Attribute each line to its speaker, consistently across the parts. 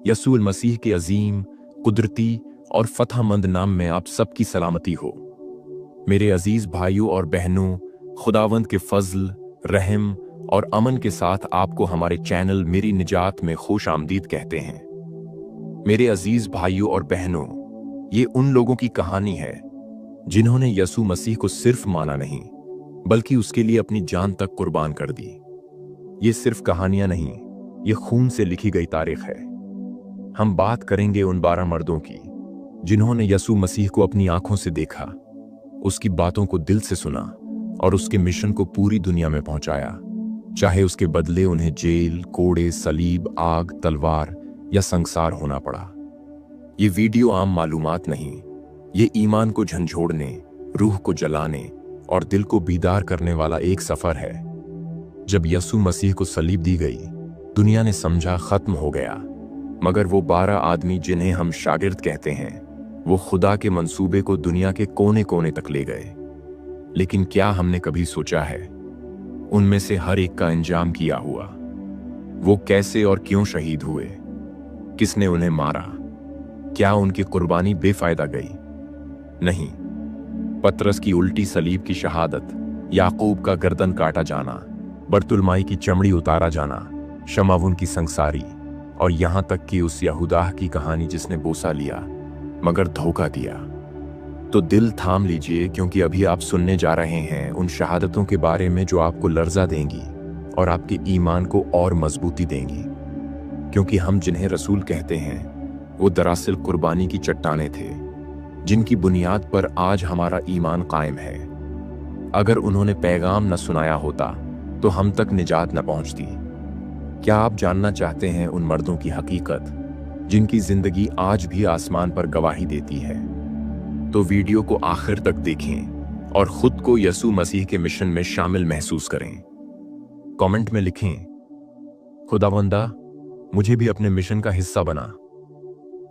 Speaker 1: यसूल मसीह के अजीम, कुदरती और फतहमंद नाम में आप सबकी सलामती हो। मेरे अजीज भाइयों और बहनों, खुदावंद के फजल, रहम और अमन के साथ आपको हमारे चैनल मेरी निजात में खुश आमदीद कहते हैं। मेरे अजीज भाइयों और बहनों, ये उन लोगों की कहानी है जिन्होंने यसू मसीह को सिर्फ माना नहीं, बल्कि उसके लिए अपनी जान तक कुर्बान कर दी। ये सिर्फ कहानियां नहीं, ये खून से लिखी गई तारीख है। हम बात करेंगे उन 12 मर्दों की जिन्होंने यसू मसीह को अपनी आंखों से देखा, उसकी बातों को दिल से सुना और उसके मिशन को पूरी दुनिया में पहुंचाया, चाहे उसके बदले उन्हें जेल, कोड़े, सलीब, आग, तलवार या संसार होना पड़ा। ये वीडियो आम मालूमात नहीं, ये ईमान को झंझोड़ने, रूह को जलाने और दिल को बीदार करने वाला एक सफर है। जब यसू मसीह को सलीब दी गई, दुनिया ने समझा खत्म हो गया, मगर वो 12 आदमी जिन्हें हम शागिर्द कहते हैं, वो खुदा के मंसूबे को दुनिया के कोने कोने तक ले गए। लेकिन क्या हमने कभी सोचा है उनमें से हर एक का अंजाम किया हुआ? वो कैसे और क्यों शहीद हुए? किसने उन्हें मारा? क्या उनकी कुर्बानी बेफायदा गई? नहीं। पतरस की उल्टी सलीब की शहादत, याकूब का गर्दन काटा जाना, बरतुलमाई की चमड़ी उतारा जाना, शमावुन की संसारी और यहां तक कि उस यहूदाह की कहानी जिसने बोसा लिया मगर धोखा दिया। तो दिल थाम लीजिए, क्योंकि अभी आप सुनने जा रहे हैं उन शहादतों के बारे में जो आपको लर्जा देंगी और आपके ईमान को और मजबूती देंगी। क्योंकि हम जिन्हें रसूल कहते हैं, वो दरअसल कुर्बानी की चट्टानें थे, जिनकी बुनियाद पर आज हमारा ईमान कायम है। अगर उन्होंने पैगाम न सुनाया होता तो हम तक निजात न पहुंचती। क्या आप जानना चाहते हैं उन मर्दों की हकीकत जिनकी जिंदगी आज भी आसमान पर गवाही देती है? तो वीडियो को आखिर तक देखें और खुद को यसू मसीह के मिशन में शामिल महसूस करें। कमेंट में लिखें, खुदावंदा मुझे भी अपने मिशन का हिस्सा बना।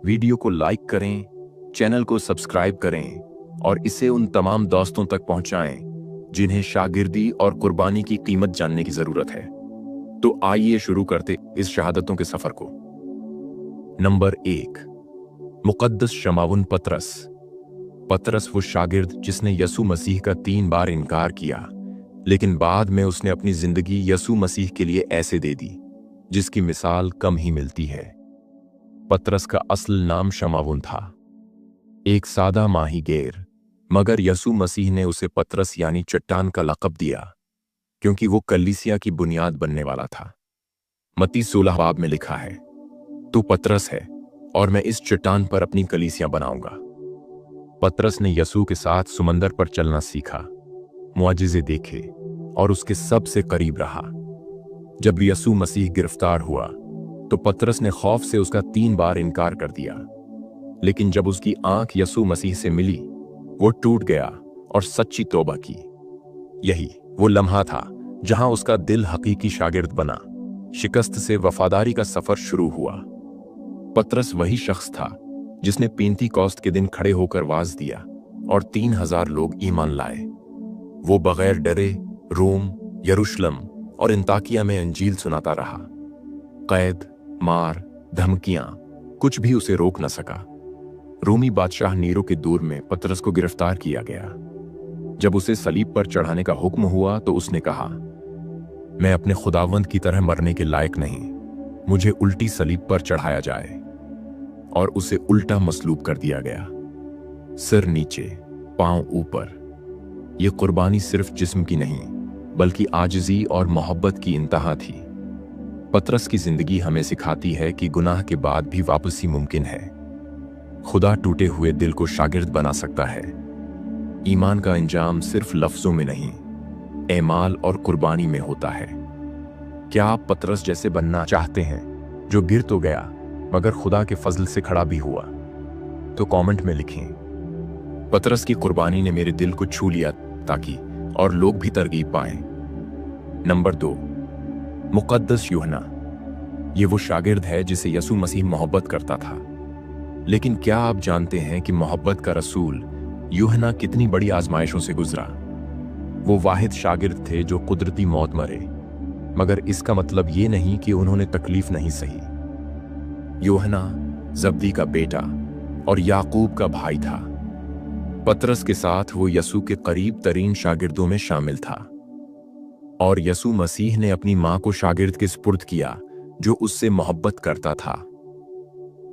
Speaker 1: वीडियो को लाइक करें, चैनल को सब्सक्राइब करें और इसे उन तमाम दोस्तों तक पहुंचाएं जिन्हें शागिर्दी और कुर्बानी की कीमत जानने की जरूरत है। तो आइए शुरू करते इस शहादतों के सफर को। नंबर 1, मुकद्दस शमावुन पतरस। पतरस वो शागिर्द जिसने यसू मसीह का 3 बार इनकार किया, लेकिन बाद में उसने अपनी जिंदगी यसू मसीह के लिए ऐसे दे दी जिसकी मिसाल कम ही मिलती है। पतरस का असल नाम शमावुन था, एक सादा माहीगेर, मगर यसू मसीह ने उसे पतरस यानी चट्टान का लक़ब दिया क्योंकि वो कलीसिया की बुनियाद बनने वाला था। मत्ती 16 बाब में लिखा है, तू पतरस है और मैं इस चट्टान पर अपनी कलीसिया बनाऊंगा। पतरस ने यसू के साथ समंदर पर चलना सीखा, मुआजिज़े देखे और उसके सबसे करीब रहा। जब यसू मसीह गिरफ्तार हुआ तो पतरस ने खौफ से उसका 3 बार इनकार कर दिया, लेकिन जब उसकी आंख यसू मसीह से मिली, वो टूट गया और सच्ची तौबा की। यही वो लम्हा था जहां उसका दिल हकीकी शागिर्द बना। शिकस्त से वफादारी का सफर शुरू हुआ। पतरस वही शख्स था जिसने पेंतीकोस्त के दिन खड़े होकर वाज दिया और 3000 लोग ईमान लाए। वो बगैर डरे रोम, यरूशलेम और अंताकिया में अंजील सुनाता रहा। कैद, मार, धमकियां, कुछ भी उसे रोक न सका। रोमी बादशाह नीरो के दौर में पतरस को गिरफ्तार किया गया। जब उसे सलीब पर चढ़ाने का हुक्म हुआ तो उसने कहा, मैं अपने खुदावंद की तरह मरने के लायक नहीं, मुझे उल्टी सलीब पर चढ़ाया जाए। और उसे उल्टा मसलूब कर दिया गया, सिर नीचे, पांव ऊपर। यह कुर्बानी सिर्फ जिस्म की नहीं, बल्कि आजिज़ी और मोहब्बत की इंतहा थी। पतरस की जिंदगी हमें सिखाती है कि गुनाह के बाद भी वापसी मुमकिन है। खुदा टूटे हुए दिल को शागिर्द बना सकता है। ईमान का अंजाम सिर्फ लफ्जों में नहीं, एमाल और कुर्बानी में होता है। क्या आप पतरस जैसे बनना चाहते हैं, जो गिर तो गया मगर खुदा के फजल से खड़ा भी हुआ? तो कमेंट में लिखें, पतरस की कुर्बानी ने मेरे दिल को छू लिया ताकि और लोग भी तरगीब पाएं। नंबर 2, मुकद्दस यूहन्ना। ये वो शागिर्द है जिसे यसू मसीह मोहब्बत करता था। लेकिन क्या आप जानते हैं कि मोहब्बत का रसूल यूहन्ना कितनी बड़ी आजमाइशों से गुजरा? वो वाहिद शागिर्द थे जो कुदरती मौत मरे, मगर इसका मतलब ये नहीं कि उन्होंने तकलीफ नहीं सही। यूहन्ना जब्दी का बेटा और याकूब का भाई था। पतरस के साथ वो यसू के करीब तरीन शागिर्दों में शामिल था और यसू मसीह ने अपनी मां को शागिर्द के सुपुर्द किया जो उससे मोहब्बत करता था।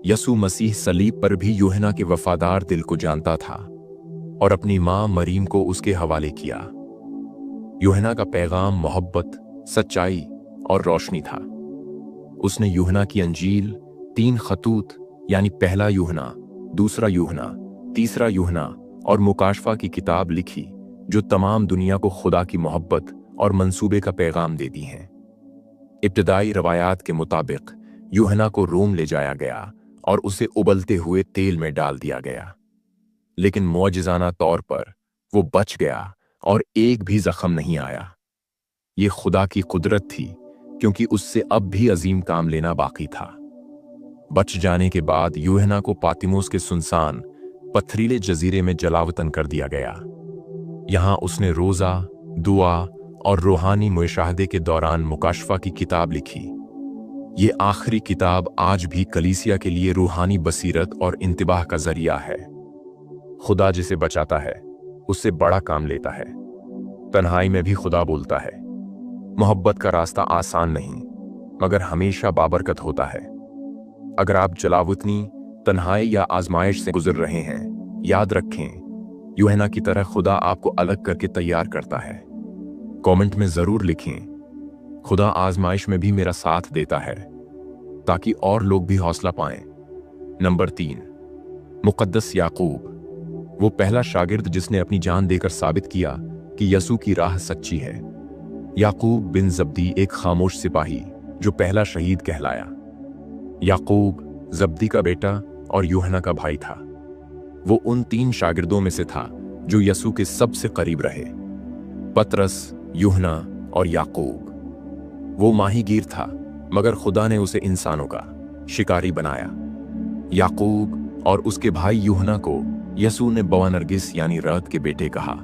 Speaker 1: यसू मसीह सलीब पर भी यूहन्ना के वफादार दिल को जानता था और अपनी मां मरीम को उसके हवाले किया। यूहन्ना का पैगाम मोहब्बत, सच्चाई और रोशनी था। उसने यूहन्ना की अंजील, 3 खतूत यानी पहला यूहन्ना, दूसरा यूहन्ना, तीसरा यूहन्ना और मुकाशफा की किताब लिखी जो तमाम दुनिया को खुदा की मोहब्बत और मंसूबे का पैगाम देती हैं। इब्तदाई रवायात के मुताबिक यूहन्ना को रोम ले जाया गया और उसे उबलते हुए तेल में डाल दिया गया, लेकिन मौजिज़ाना तौर पर वो बच गया और एक भी जख्म नहीं आया। ये खुदा की कुदरत थी क्योंकि उससे अब भी अजीम काम लेना बाकी था। बच जाने के बाद यूहन्ना को पातिमोस के सुनसान पथरीले जजीरे में जलावतन कर दिया गया। यहां उसने रोजा, दुआ और रूहानी मुशाहदे के दौरान मुकाशफा की किताब लिखी। ये आखिरी किताब आज भी कलीसिया के लिए रूहानी बसीरत और इंतिबाह का जरिया है। खुदा जिसे बचाता है उससे बड़ा काम लेता है। तन्हाई में भी खुदा बोलता है। मोहब्बत का रास्ता आसान नहीं मगर हमेशा बाबरकत होता है। अगर आप जलावतनी, तन्हाई या आजमाइश से गुजर रहे हैं, याद रखें यूहन्ना की तरह खुदा आपको अलग करके तैयार करता है। कमेंट में जरूर लिखें, खुदा आजमाइश में भी मेरा साथ देता है, ताकि और लोग भी हौसला पाएं। नंबर 3, मुकद्दस याकूब, वो पहला शागिर्द जिसने अपनी जान देकर साबित किया कि यसू की राह सच्ची है। याकूब बिन जब्दी एक खामोश सिपाही जो पहला शहीद कहलाया। याकूब जब्दी का बेटा और यूहन्ना का भाई था। वो उन 3 शागिर्दों में से था जो यसू के सबसे करीब रहे। पतरस, यूहन्ना और याकूब। वो माहीगीर था मगर खुदा ने उसे इंसानों का शिकारी बनाया। याकूब और उसके भाई यूहन्ना को यसू ने बवानरगिस यानी रत के बेटे कहा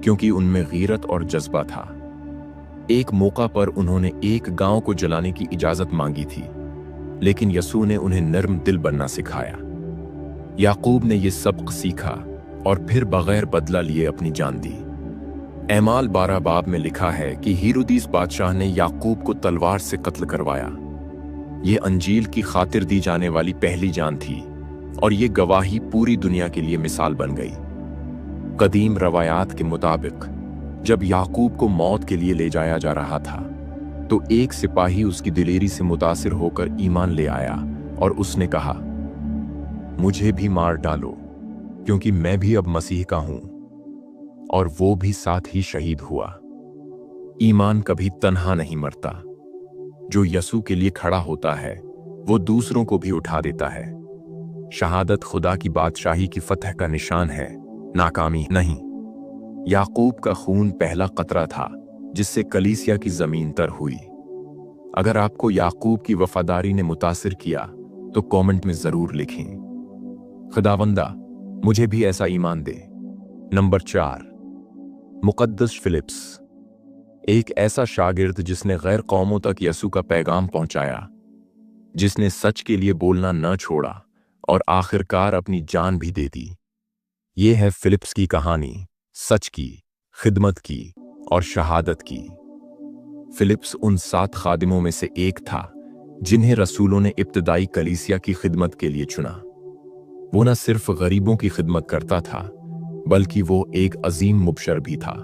Speaker 1: क्योंकि उनमें गीरत और जज्बा था। एक मौका पर उन्होंने एक गांव को जलाने की इजाजत मांगी थी, लेकिन यसू ने उन्हें नर्म दिल बनना सिखाया। याकूब ने यह सबक सीखा और फिर बगैर बदला लिए अपनी जान दी। एमाल 12 बाब में लिखा है कि हेरोदिस बादशाह ने याकूब को तलवार से कत्ल करवाया। ये अंजील की खातिर दी जाने वाली पहली जान थी और ये गवाही पूरी दुनिया के लिए मिसाल बन गई। कदीम रवायात के मुताबिक जब याकूब को मौत के लिए ले जाया जा रहा था तो एक सिपाही उसकी दिलेरी से मुतासिर होकर ईमान ले आया और उसने कहा, मुझे भी मार डालो क्योंकि मैं भी अब मसीह का हूं। और वो भी साथ ही शहीद हुआ। ईमान कभी तन्हा नहीं मरता। जो यसू के लिए खड़ा होता है वो दूसरों को भी उठा देता है। शहादत खुदा की बादशाही की फतह का निशान है, नाकामी नहीं। याकूब का खून पहला कतरा था जिससे कलीसिया की जमीन तर हुई। अगर आपको याकूब की वफादारी ने मुतासिर किया तो कमेंट में जरूर लिखें, खुदावंदा मुझे भी ऐसा ईमान दे। नंबर 4, मुकद्दस फिलिप्स, एक ऐसा शागिर्द जिसने गैर कौमों तक यसू का पैगाम पहुंचाया, जिसने सच के लिए बोलना न छोड़ा और आखिरकार अपनी जान भी दे दी। ये है फिलिप्स की कहानी, सच की, खिदमत की और शहादत की। फिलिप्स उन 7 खादिमों में से एक था जिन्हें रसूलों ने इब्तदाई कलीसिया की खिदमत के लिए चुना। वो न सिर्फ गरीबों की खिदमत करता था बल्कि वो एक अजीम मुबशर भी था।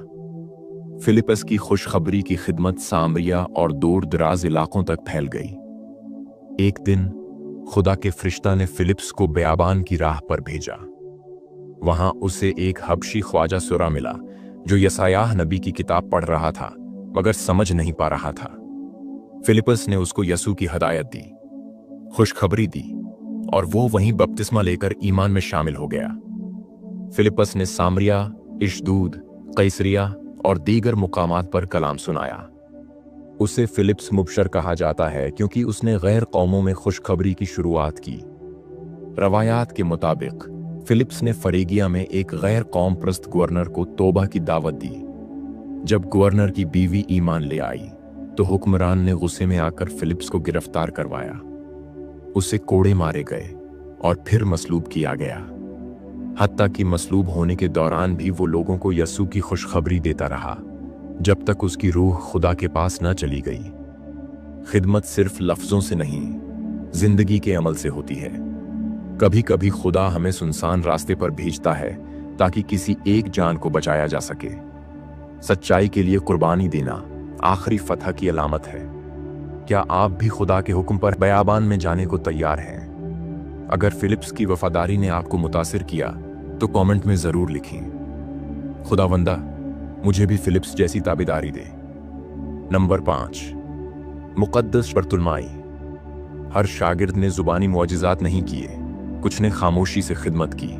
Speaker 1: फिलिपस की खुशखबरी की खिदमत सामरिया और दूर दराज इलाकों तक फैल गई। एक दिन खुदा के फरिश्ता ने फिलिप्स को बयाबान की राह पर भेजा। वहां उसे एक हबशी ख्वाजा सुरा मिला जो यसायाह नबी की किताब पढ़ रहा था मगर समझ नहीं पा रहा था। फिलिपस ने उसको यसू की हदायत दी, खुशखबरी दी और वो वहीं बपतिस्मा लेकर ईमान में शामिल हो गया। फिलिपस ने सामरिया, इशदूद, कैसरिया और दीगर मुकामात पर कलाम सुनाया। उसे फिलिप्स मुबशर कहा जाता है क्योंकि उसने गैर कौमों में खुशखबरी की शुरुआत की। रवायात के मुताबिक फिलिप्स ने फरेगिया में एक गैर कौम प्रस्त गवर्नर को तौबा की दावत दी। जब गवर्नर की बीवी ईमान ले आई तो हुक्मरान ने गुस्से में आकर फिलिप्स को गिरफ्तार करवाया। उसे कोड़े मारे गए और फिर मसलूब किया गया। हत्ता कि मसलूब होने के दौरान भी वो लोगों को यस्सु की खुशखबरी देता रहा जब तक उसकी रूह खुदा के पास न चली गई। खिदमत सिर्फ लफ्जों से नहीं, जिंदगी के अमल से होती है। कभी कभी खुदा हमें सुनसान रास्ते पर भेजता है ताकि किसी एक जान को बचाया जा सके। सच्चाई के लिए कुर्बानी देना आखिरी फतह की अलामत है। क्या आप भी खुदा के हुक्म पर बयाबान में जाने को तैयार हैं? अगर फिलिप्स की वफादारी ने आपको मुतासिर किया तो कमेंट में जरूर लिखें, खुदावंदा मुझे भी फिलिप्स जैसी ताबेदारी दे। नंबर 5, मुक़द्दस बर्तुलमाई। हर शागिर्द ने जुबानी मुआजिज़ात नहीं किए, कुछ ने खामोशी से खिदमत की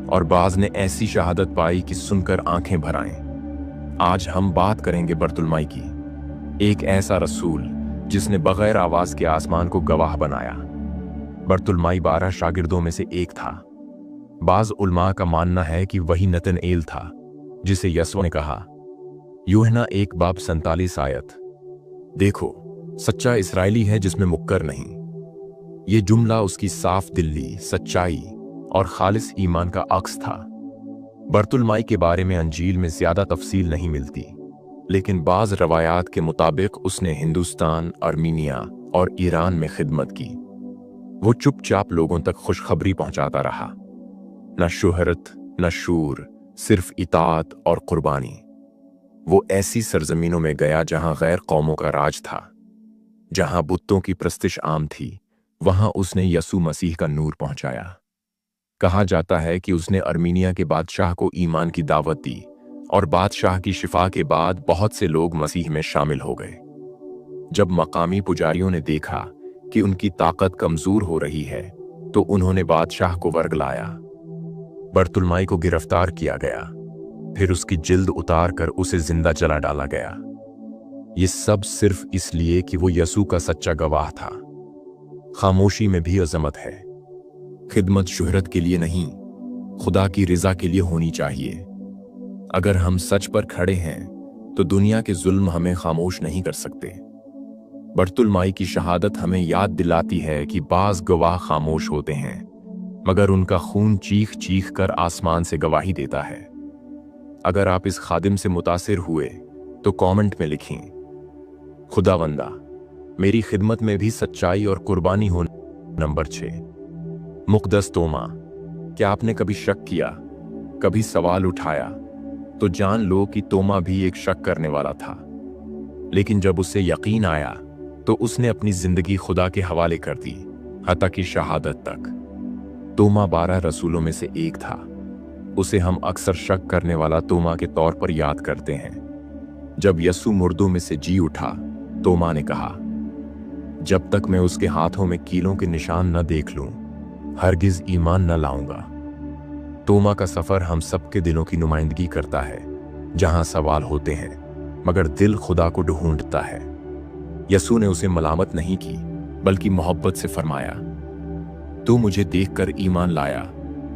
Speaker 1: और बाज ने ऐसी शहादत पाई कि सुनकर आंखें भर आएं। आज हम बात करेंगे बर्तुलमाई की, एक ऐसा रसूल जिसने बगैर आवाज के आसमान को गवाह बनाया। बर्तुलमाई 12 शागिर्दों में से एक था। बाज उलमा का मानना है कि वही नतनएल था जिसे यस्सु ने कहा, यूहन्ना 1:47 आयत, देखो सच्चा इस्राएली है जिसमें मुक्कर नहीं। ये जुमला उसकी साफ दिली, सच्चाई और खालिस ईमान का अक्स था। बर्तुलमाई के बारे में अंजील में ज्यादा तफसील नहीं मिलती, लेकिन बाज रवायात के मुताबिक उसने हिंदुस्तान, अर्मीनिया और ईरान में खिदमत की। वो चुपचाप लोगों तक खुशखबरी पहुंचाता रहा, न शुहरत न शूर, सिर्फ इताअत और कुर्बानी। वो ऐसी सरजमीनों में गया जहां गैर कौमों का राज था, जहां बुतों की प्रस्तिश आम थी, वहां उसने यस्सु मसीह का नूर पहुंचाया। कहा जाता है कि उसने अर्मीनिया के बादशाह को ईमान की दावत दी और बादशाह की शिफा के बाद बहुत से लोग मसीह में शामिल हो गए। जब मकामी पुजारियों ने देखा कि उनकी ताकत कमजोर हो रही है तो उन्होंने बादशाह को वर्ग लाया। बर्तुलमाई को गिरफ्तार किया गया, फिर उसकी जिल्द उतार कर उसे जिंदा जला डाला गया। ये सब सिर्फ इसलिए कि वो यस्सु का सच्चा गवाह था। खामोशी में भी अजमत है। खिदमत शुहरत के लिए नहीं, खुदा की रिजा के लिए होनी चाहिए। अगर हम सच पर खड़े हैं तो दुनिया के जुल्म हमें खामोश नहीं कर सकते। बर्तुलमाई की शहादत हमें याद दिलाती है कि बाज गवाह खामोश होते हैं, मगर उनका खून चीख चीख कर आसमान से गवाही देता है। अगर आप इस खादिम से मुतासिर हुए तो कमेंट में लिखें, खुदावंदा मेरी खिदमत में भी सच्चाई और कुर्बानी हो। नंबर 6, मुक़द्दस तोमा। क्या आपने कभी शक किया, कभी सवाल उठाया? तो जान लो कि तोमा भी एक शक करने वाला था, लेकिन जब उसे यकीन आया तो उसने अपनी जिंदगी खुदा के हवाले कर दी, हत्ता की शहादत तक। तोमा 12 रसूलों में से एक था। उसे हम अक्सर शक करने वाला तोमा के तौर पर याद करते हैं। जब यस्सु मुर्दों में से जी उठा, तोमा ने कहा, जब तक मैं उसके हाथों में कीलों के निशान न देख लूं, हरगिज ईमान न लाऊंगा। तोमा का सफर हम सबके दिलों की नुमाइंदगी करता है, जहां सवाल होते हैं मगर दिल खुदा को ढूंढता है। यस्सु ने उसे मलामत नहीं की, बल्कि मोहब्बत से फरमाया, तू मुझे देखकर ईमान लाया,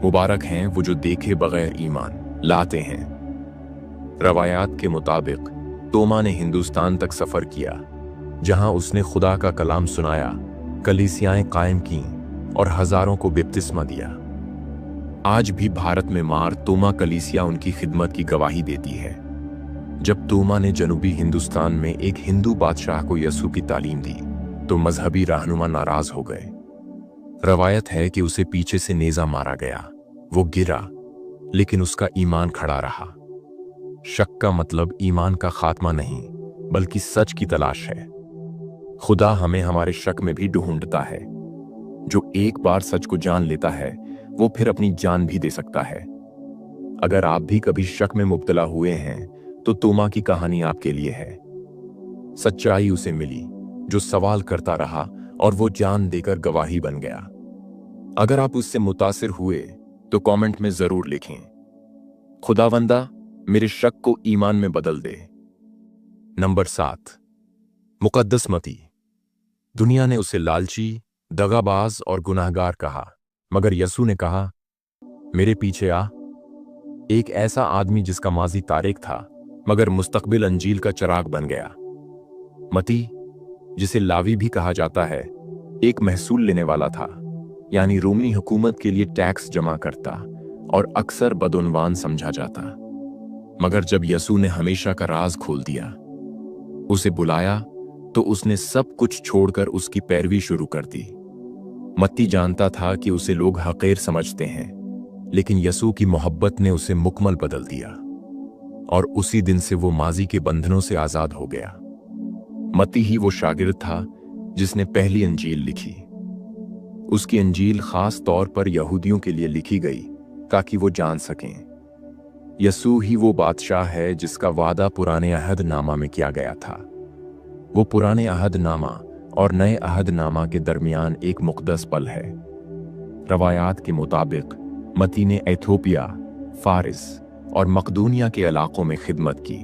Speaker 1: मुबारक हैं वो जो देखे बगैर ईमान लाते हैं। रवायात के मुताबिक तोमा ने हिंदुस्तान तक सफर किया, जहां उसने खुदा का कलाम सुनाया, कलीसियाएं कायम की और हजारों को बपतिस्मा दिया। आज भी भारत में मार तोमा कलीसिया उनकी खिदमत की गवाही देती है। जब तोमा ने जनूबी हिंदुस्तान में एक हिंदू बादशाह को यस्सु की तालीम दी तो मजहबी रहनुमा नाराज हो गए। रवायत है कि उसे पीछे से नेजा मारा गया। वो गिरा, लेकिन उसका ईमान खड़ा रहा। शक का मतलब ईमान का खात्मा नहीं, बल्कि सच की तलाश है। खुदा हमें हमारे शक में भी ढूंढता है। जो एक बार सच को जान लेता है वो फिर अपनी जान भी दे सकता है। अगर आप भी कभी शक में मुब्तला हुए हैं तो तोमा की कहानी आपके लिए है। सच्चाई उसे मिली जो सवाल करता रहा और वो जान देकर गवाही बन गया। अगर आप उससे मुतासिर हुए तो कमेंट में जरूर लिखें, खुदावंदा मेरे शक को ईमान में बदल दे। नंबर 7, मुक़द्दस मती। दुनिया ने उसे लालची, दगाबाज और गुनाहगार कहा, मगर यस्सु ने कहा, मेरे पीछे आ। एक ऐसा आदमी जिसका माजी तारिक था मगर मुस्तकबिल अंजील का चिराग बन गया। मती, जिसे लावी भी कहा जाता है, एक महसूल लेने वाला था, यानी रोमी हुकूमत के लिए टैक्स जमा करता और अक्सर बदउनवान समझा जाता। मगर जब यसू ने हमेशा का राज खोल दिया, उसे बुलाया, तो उसने सब कुछ छोड़कर उसकी पैरवी शुरू कर दी। मत्ती जानता था कि उसे लोग हक़ीर समझते हैं, लेकिन यसू की मोहब्बत ने उसे मुकम्मल बदल दिया और उसी दिन से वो माजी के बंधनों से आजाद हो गया। मत्ती ही वो शागिर्द था जिसने पहली अंजील लिखी। उसकी अंजील खास तौर पर यहूदियों के लिए लिखी गई ताकि वो जान सकें यसू ही वो बादशाह है जिसका वादा पुराने अहद नामा में किया गया था। वो पुराने अहद नामा और नए अहद नामा के दरमियान एक मुक़द्दस पल है। रवायात के मुताबिक मत्ती ने एथोपिया, फारिस और मकदूनिया के इलाकों में खिदमत की।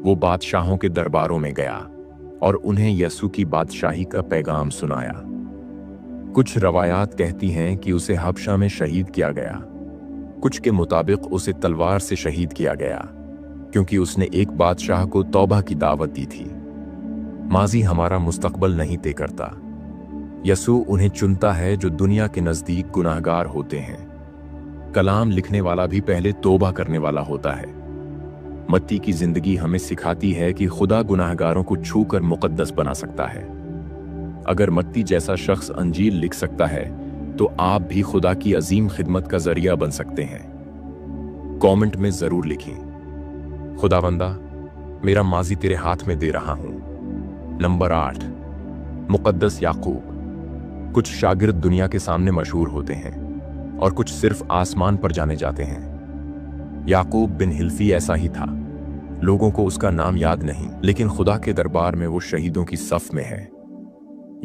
Speaker 1: वो बादशाहों के दरबारों में गया और उन्हें यसू की बादशाही का पैगाम सुनाया। कुछ रवायात कहती हैं कि उसे हबशा में शहीद किया गया। कुछ के मुताबिक उसे तलवार से शहीद किया गया क्योंकि उसने एक बादशाह को तौबा की दावत दी थी। माजी हमारा मुस्तकबल नहीं तय करता। यसू उन्हें चुनता है जो दुनिया के नज़दीक गुनाहगार होते हैं। कलाम लिखने वाला भी पहले तौबा करने वाला होता है। मत्ती की जिंदगी हमें सिखाती है कि खुदा गुनाहगारों को छू कर मुकद्दस बना सकता है। अगर मत्ती जैसा शख्स अंजील लिख सकता है तो आप भी खुदा की अजीम खिदमत का जरिया बन सकते हैं। कमेंट में जरूर लिखें, खुदावंदा मेरा माजी तेरे हाथ में दे रहा हूं। नंबर 8, मुकद्दस याकूब। कुछ शागिर्द दुनिया के सामने मशहूर होते हैं और कुछ सिर्फ आसमान पर जाने जाते हैं। याकूब बिन हिल्फी ऐसा ही था। लोगों को उसका नाम याद नहीं, लेकिन खुदा के दरबार में वो शहीदों की सफ में है।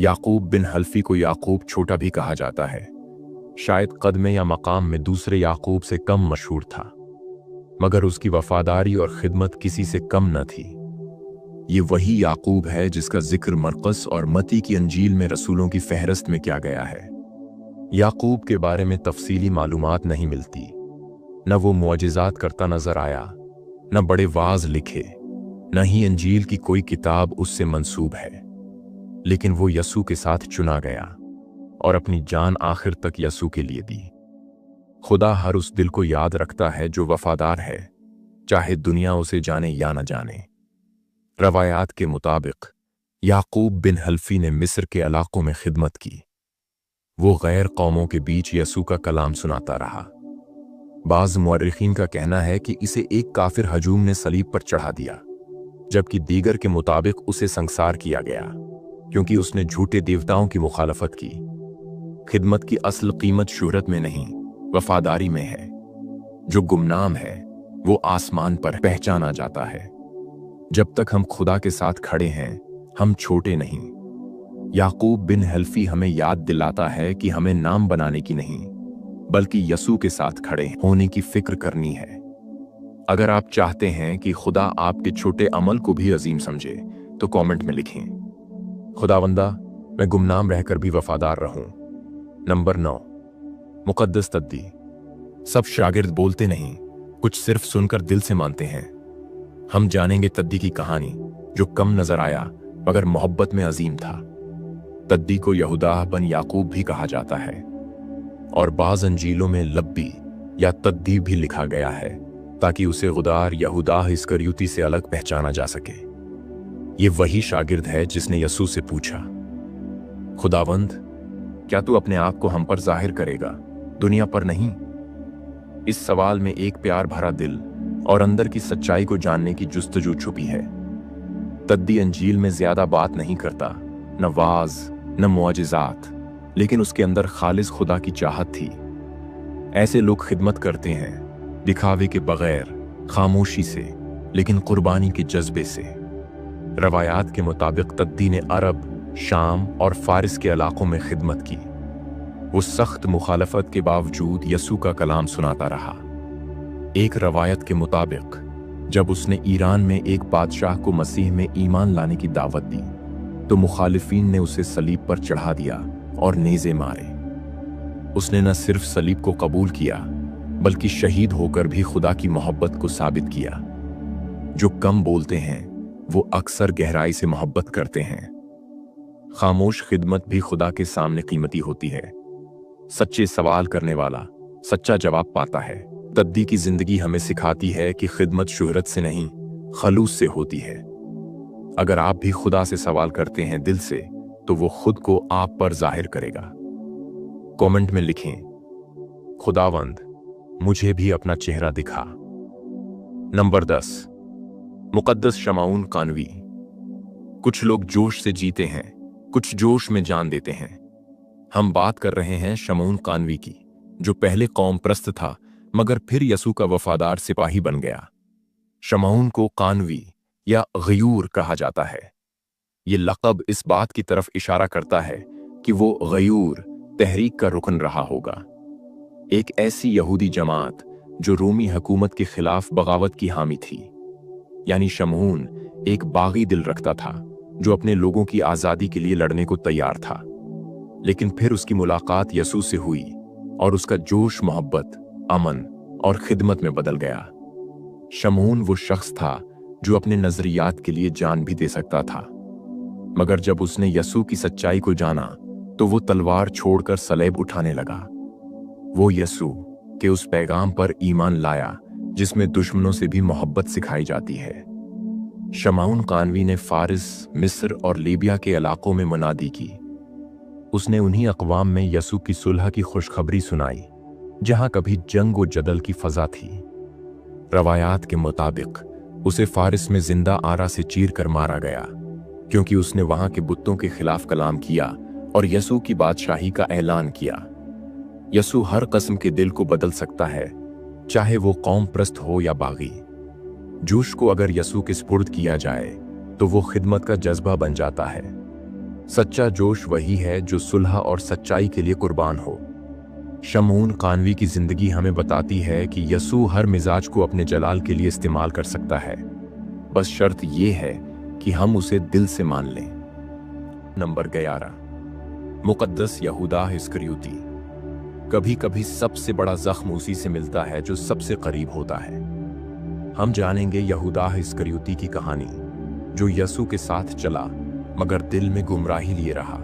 Speaker 1: याकूब बिन हल्फी को याकूब छोटा भी कहा जाता है। शायद कदमे या मकाम में दूसरे याकूब से कम मशहूर था, मगर उसकी वफादारी और खिदमत किसी से कम न थी। ये वही याकूब है जिसका जिक्र मरकस और मत्ती की अंजील में रसूलों की फहरिस्त में किया गया है। याकूब के बारे में तफसीली मालूमात नहीं मिलती। न वो मुआजिज़ात करता नजर आया, न बड़े वाज लिखे, न ही अंजील की कोई किताब उससे मंसूब है। लेकिन वो यसू के साथ चुना गया और अपनी जान आखिर तक यसू के लिए दी। खुदा हर उस दिल को याद रखता है जो वफादार है, चाहे दुनिया उसे जाने या न जाने। रवायात के मुताबिक याकूब बिन हल्फी ने मिस्र के इलाकों में खिदमत की। वो गैर कौमों के बीच यसू का कलाम सुनाता रहा। बाज़ मुअर्रिखीन का कहना है कि इसे एक काफिर हजूम ने सलीब पर चढ़ा दिया, जबकि दीगर के मुताबिक उसे संसार किया गया क्योंकि उसने झूठे देवताओं की मुखालफत की। खिदमत की असल कीमत शोहरत में नहीं, वफादारी में है। जो गुमनाम है वो आसमान पर पहचाना जाता है। जब तक हम खुदा के साथ खड़े हैं, हम छोटे नहीं। याकूब बिन हल्फी हमें याद दिलाता है कि हमें नाम बनाने की नहीं, बल्कि यसू के साथ खड़े होने की फिक्र करनी है। अगर आप चाहते हैं कि खुदा आपके छोटे अमल को भी अजीम समझे तो कमेंट में लिखें, खुदावंदा मैं गुमनाम रहकर भी वफादार रहूं। नंबर 9, मुकद्दस तद्दी। सब शागिर्द बोलते नहीं, कुछ सिर्फ सुनकर दिल से मानते हैं। हम जानेंगे तद्दी की कहानी, जो कम नजर आया मगर मोहब्बत में अजीम था। तद्दी को यहूदा बन याकूब भी कहा जाता है और बाज़ अंजीलों में लब्बी या तद्दी भी लिखा गया है ताकि उसे गुदार यहूदा इस्करियोती से अलग पहचाना जा सके। ये वही शागिर्द है जिसने यसू से पूछा, खुदावंद क्या तू अपने आप को हम पर जाहिर करेगा, दुनिया पर नहीं? इस सवाल में एक प्यार भरा दिल और अंदर की सच्चाई को जानने की जुस्तजू छुपी है। तद्दी अंजील में ज्यादा बात नहीं करता, न वाज न मुआजिज़ात, लेकिन उसके अंदर खालिस खुदा की चाहत थी। ऐसे लोग खिदमत करते हैं दिखावे के बगैर, खामोशी से, लेकिन कुर्बानी के जज्बे से। रवायात के मुताबिक तद्दी ने अरब, शाम और फारिस के इलाकों में खिदमत की। वो सख्त मुखालफत के बावजूद यसू का कलाम सुनाता रहा। एक रवायत के मुताबिक जब उसने ईरान में एक बादशाह को मसीह में ईमान लाने की दावत दी तो मुखालिफीन ने उसे सलीब पर चढ़ा दिया और नेज़े मारे। उसने न सिर्फ सलीब को कबूल किया बल्कि शहीद होकर भी खुदा की मोहब्बत को साबित किया। जो कम बोलते हैं वो अक्सर गहराई से मोहब्बत करते हैं। खामोश खिदमत भी खुदा के सामने कीमती होती है। सच्चे सवाल करने वाला सच्चा जवाब पाता है। तद्दी की जिंदगी हमें सिखाती है कि खिदमत शोहरत से नहीं, खलूस से होती है। अगर आप भी खुदा से सवाल करते हैं दिल से, तो वो खुद को आप पर जाहिर करेगा। कमेंट में लिखें, खुदावंद मुझे भी अपना चेहरा दिखा। नंबर 10, मुकद्दस शमाउन कानवी। कुछ लोग जोश से जीते हैं, कुछ जोश में जान देते हैं। हम बात कर रहे हैं शमाउन कानवी की, जो पहले कौम प्रस्त था मगर फिर यसू का वफादार सिपाही बन गया। शमाउन को कानवी या गयूर कहा जाता है। ये लक़ब इस बात की तरफ इशारा करता है कि वो गयूर तहरीक का रुकन रहा होगा, एक ऐसी यहूदी जमात जो रोमी हुकूमत के खिलाफ बगावत की हामी थी। यानी शमऊन एक बागी दिल रखता था जो अपने लोगों की आज़ादी के लिए लड़ने को तैयार था। लेकिन फिर उसकी मुलाकात यसू से हुई और उसका जोश मोहब्बत, अमन और खिदमत में बदल गया। शमऊन वो शख्स था जो अपने नजरियात के लिए जान भी दे सकता था, मगर जब उसने यसू की सच्चाई को जाना तो वो तलवार छोड़कर सलेब उठाने लगा। वो यसू के उस पैगाम पर ईमान लाया जिसमें दुश्मनों से भी मोहब्बत सिखाई जाती है। शमाउन कानवी ने फारिस, मिस्र और लीबिया के इलाकों में मुनादी की। उसने उन्हीं अक़वाम में यसू की सुलह की खुशखबरी सुनाई जहां कभी जंग व जदल की फजा थी। रवायात के मुताबिक उसे फारिस में जिंदा आरा से चीर कर मारा गया, क्योंकि उसने वहां के बुतों के खिलाफ कलाम किया और यसू की बादशाही का ऐलान किया। यसू हर किस्म के दिल को बदल सकता है, चाहे वो कौम प्रस्त हो या बागी। जोश को अगर यसू के स्पुर्द किया जाए तो वो खिदमत का जज्बा बन जाता है। सच्चा जोश वही है जो सुलह और सच्चाई के लिए कुर्बान हो। शमऊन कानवी की जिंदगी हमें बताती है कि यसू हर मिजाज को अपने जलाल के लिए इस्तेमाल कर सकता है, बस शर्त यह है कि हम उसे दिल से मान लें। नंबर 11, मुकद्दस यहूदा इस्करियोती। कभी कभी सबसे बड़ा जख्म उसी से मिलता है जो सबसे करीब होता है। हम जानेंगे यहूदा इस्करियोती की कहानी, जो यसू के साथ चला मगर दिल में गुमराही लिए रहा।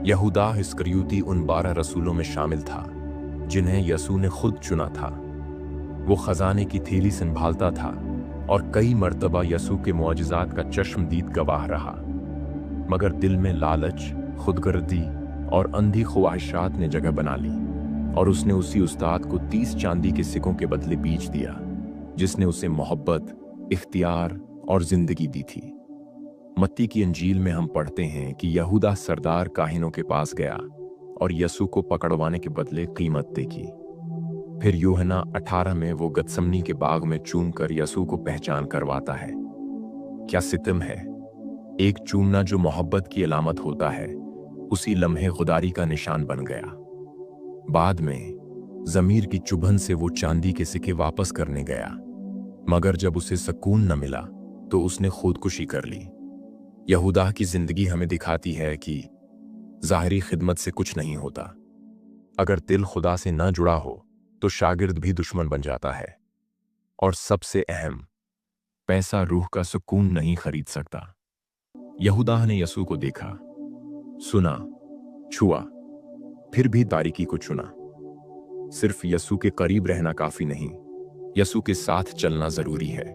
Speaker 1: यहूदा इस्करियोती उन 12 रसूलों में शामिल था जिन्हें यसू ने खुद चुना था। वो खजाने की थैली संभालता था और कई मर्तबा यसू के मुआजिजात का चश्मदीद गवाह रहा, मगर दिल में लालच, खुदगर्दी और अंधी ख्वाहिशात ने जगह बना ली और उसने उसी उस्ताद को 30 चांदी के सिक्कों के बदले बेच दिया, जिसने उसे मोहब्बत, इख्तियार और जिंदगी दी थी। मत्ती की इंजील में हम पढ़ते हैं कि यहूदा सरदार काहिनों के पास गया और यसू को पकड़वाने के बदले कीमत देखी। फिर यूहन्ना 18 में वो गतसमनी के बाग में चूम कर यसू को पहचान करवाता है। क्या सितम है! एक चूमना जो मोहब्बत की अलामत होता है, उसी लम्हे खुदारी का निशान बन गया। बाद में जमीर की चुभन से वो चांदी के सिक्के वापस करने गया, मगर जब उसे सुकून न मिला तो उसने खुदकुशी कर ली। यहूदा की जिंदगी हमें दिखाती है कि ज़ाहिरी खिदमत से कुछ नहीं होता। अगर दिल खुदा से न जुड़ा हो तो शागिर्द भी दुश्मन बन जाता है। और सबसे अहम, पैसा रूह का सुकून नहीं खरीद सकता। यहूदा ने यसू को देखा, सुना, छुआ, फिर भी तारीकी को चुना। सिर्फ यसू के करीब रहना काफी नहीं, यसू के साथ चलना जरूरी है।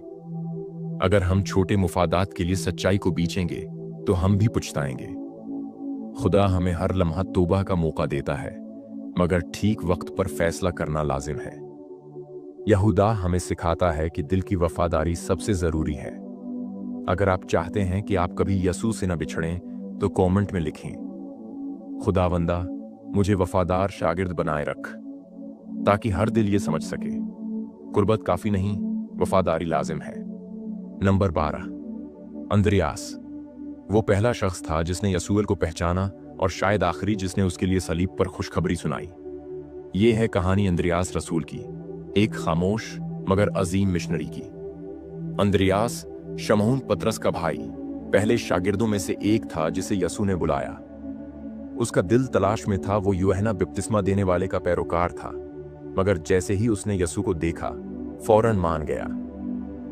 Speaker 1: अगर हम छोटे मुफादात के लिए सच्चाई को बीचेंगे तो हम भी पछताएंगे। खुदा हमें हर लम्हा तौबा का मौका देता है, मगर ठीक वक्त पर फैसला करना लाजिम है। यहूदा हमें सिखाता है कि दिल की वफादारी सबसे जरूरी है। अगर आप चाहते हैं कि आप कभी यसू से न बिछड़ें तो कमेंट में लिखें, खुदावंदा मुझे वफादार शागिर्द बनाए रख, ताकि हर दिल ये समझ सके कुर्बत काफी नहीं, वफादारी लाजिम है। Number 12, Andreas. वो पहला शख्स था जिसने यसूल को पहचाना और शायद आखिरी जिसने उसके लिए सलीब पर खुशखबरी सुनाई। ये है कहानी अंद्रियास रसूल की, एक खामोश मगर अजीम मिशनरी की। अंद्रियास शमऊन पतरस का भाई, पहले शागिर्दों में से एक था जिसे यसू ने बुलाया। उसका दिल तलाश में था, वो यूहन्ना बपतिस्मा देने वाले का पैरोकार था, मगर जैसे ही उसने यसू को देखा फौरन मान गया।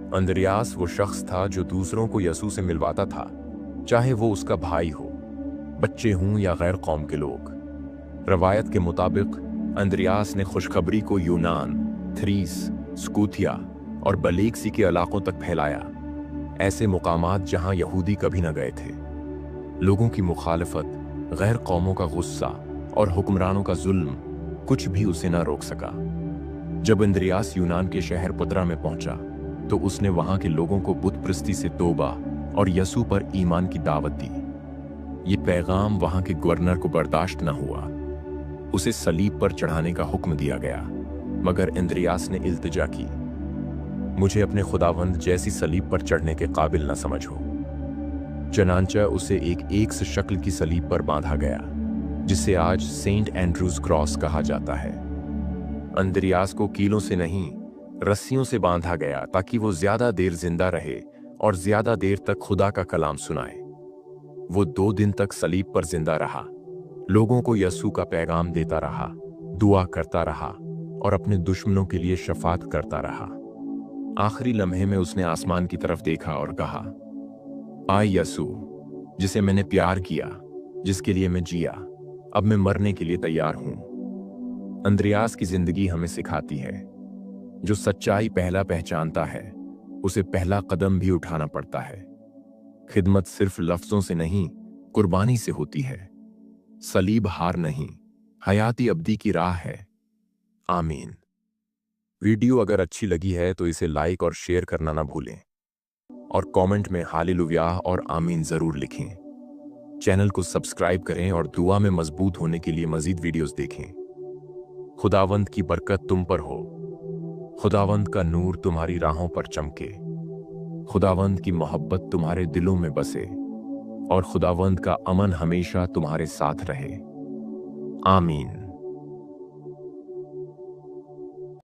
Speaker 1: अंद्रियास वो शख्स था जो दूसरों को यसू से मिलवाता था, चाहे वो उसका भाई हो। बच्चे हों या गैर कौम के लोग। रवायत के मुताबिक अंद्रियास ने खुशखबरी को यूनान, थ्रीस, स्कूथिया और बलेक्सी के इलाकों तक फैलाया, ऐसे मुकामात जहां यहूदी कभी न गए थे। लोगों की मुखालफत, गैर कौमों का गुस्सा और हुक्मरानों का जुल्म कुछ भी उसे न रोक सका। जब अंद्रियास यूनान के शहर पतरा में पहुंचा तो उसने वहां के लोगों को बुत प्रस्ती से तौबा और यसू पर ईमान की दावत दी। ये पैगाम वहां के गवर्नर को बर्दाश्त न हुआ। उसे सलीब पर चढ़ाने का हुक्म दिया गया, मगर अंद्रियास ने इल्तिजा की, मुझे अपने खुदावंद जैसी सलीब पर चढ़ने के काबिल न समझो। चनांचा उसे एक से शक्ल की सलीब पर बांधा गया, जिसे आज सेंट एंड्रूज क्रॉस कहा जाता है। अंद्रियास को कीलों से नहीं, रस्सियों से बांधा गया ताकि वो ज्यादा देर जिंदा रहे और ज्यादा देर तक खुदा का कलाम सुनाए। वो 2 दिन तक सलीब पर जिंदा रहा, लोगों को यसू का पैगाम देता रहा, दुआ करता रहा और अपने दुश्मनों के लिए शफात करता रहा। आखिरी लम्हे में उसने आसमान की तरफ देखा और कहा, आय यसू, जिसे मैंने प्यार किया, जिसके लिए मैं जिया, अब मैं मरने के लिए तैयार हूं। अंद्रियास की जिंदगी हमें सिखाती है, जो सच्चाई पहला पहचानता है उसे पहला कदम भी उठाना पड़ता है। खिदमत सिर्फ लफ्जों से नहीं, कुर्बानी से होती है। सलीब हार नहीं, हयाती अब्दी की राह है। आमीन। वीडियो अगर अच्छी लगी है तो इसे लाइक और शेयर करना ना भूलें, और कमेंट में हालेलुया और आमीन जरूर लिखें। चैनल को सब्सक्राइब करें और दुआ में मजबूत होने के लिए मजीद वीडियोस देखें। खुदावंद की बरकत तुम पर हो, खुदावंद का नूर तुम्हारी राहों पर चमके, खुदावंद की मोहब्बत तुम्हारे दिलों में बसे और खुदावंद का अमन हमेशा तुम्हारे साथ रहे। आमीन।